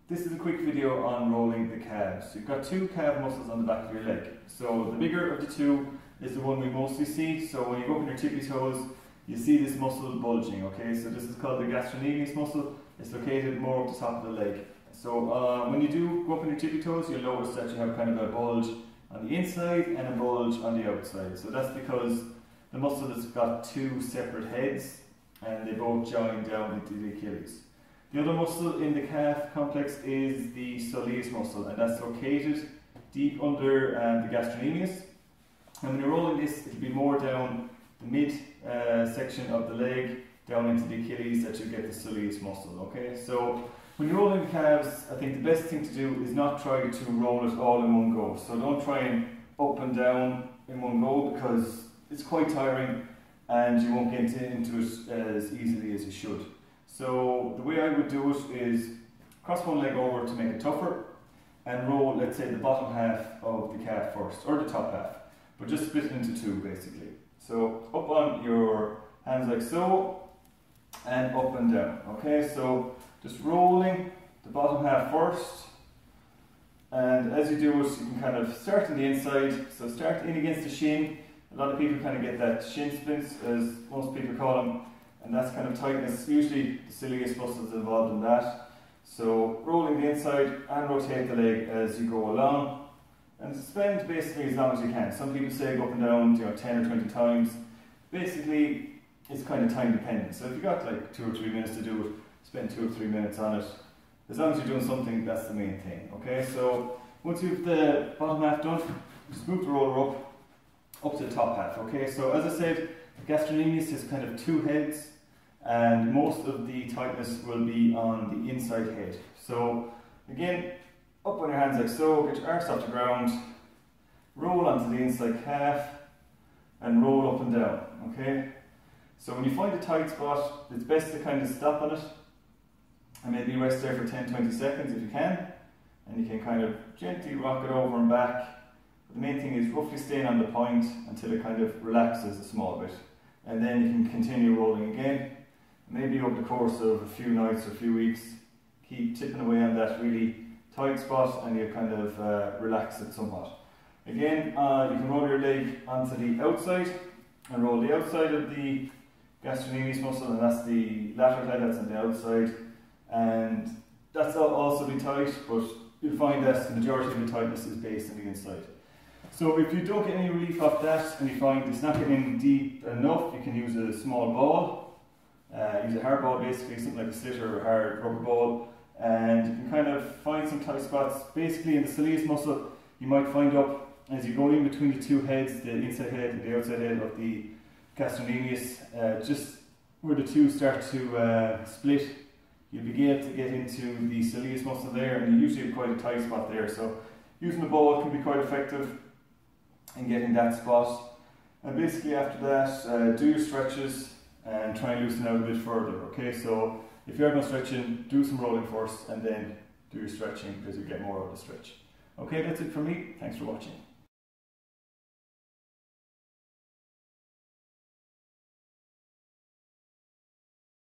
This is a quick video on rolling the calves. You've got two calf muscles on the back of your leg. So the bigger of the two is the one we mostly see. So when you go up on your tippy toes, you see this muscle bulging, okay? So this is called the gastrocnemius muscle. It's located more up the top of the leg. So when you do go up on your tippy toes, you'll notice that you have kind of a bulge on the inside and a bulge on the outside. So that's because the muscle has got two separate heads and they both join down into the Achilles. The other muscle in the calf complex is the Soleus muscle, and that's located deep under the gastrocnemius. And when you're rolling this, it'll be more down the mid section of the leg, down into the Achilles, that you get the Soleus muscle, okay? So when you're rolling the calves, I think the best thing to do is not try to roll it all in one go. So don't try and up and down in one go, because it's quite tiring and you won't get into it as easily as you should. So the way I would do it is cross one leg over to make it tougher and roll, let's say, the bottom half of the calf first, or the top half, but just split it into two basically. So up on your hands like so, and up and down, okay? So just rolling the bottom half first, and as you do it, you can kind of start on the inside, so start in against the shin. A lot of people kind of get that shin splints, as most people call them, and that's kind of tightness. Usually the soleus muscle is involved in that. So rolling the inside and rotate the leg as you go along, and spend basically as long as you can. Some people say go up and down, 10 or 20 times. Basically, it's kind of time dependent. So if you've got like 2 or 3 minutes to do it, spend 2 or 3 minutes on it. As long as you're doing something, that's the main thing. Okay, so once you've the bottom half done, just move the roller up to the top half. Okay, so as I said, the gastrocnemius has kind of two heads, and most of the tightness will be on the inside head. So again, up on your hands like so, get your arms off the ground, roll onto the inside calf, and roll up and down, okay? So when you find a tight spot, it's best to kind of stop on it, and maybe rest there for 10-20 seconds if you can, and you can kind of gently rock it over and back. But the main thing is roughly staying on the point until it kind of relaxes a small bit, and then you can continue rolling again. Maybe over the course of a few nights or a few weeks, keep tipping away on that really tight spot, and you kind of relax it somewhat. Again, you can roll your leg onto the outside and roll the outside of the gastrocnemius muscle, and that's the lateral head that's on the outside, and that's also be tight, but you'll find that the majority of the tightness is based on the inside. So if you don't get any relief off that and you find it's not getting in deep enough, you can use a small ball. Use a hard ball, basically something like a slit or a hard rubber ball, and you can kind of find some tight spots. Basically in the soleus muscle, you might find up as you go in between the two heads, the inside head and the outside head of the gastrocnemius, just where the two start to split, you'll be able to get into the soleus muscle there, and you usually have quite a tight spot there. So using a ball can be quite effective in getting that spot. And basically after that, do your stretches and try and loosen out a bit further, okay? So if you are going stretching, do some rolling first and then do your stretching, because you get more out of the stretch. Okay, that's it from me. Thanks for watching.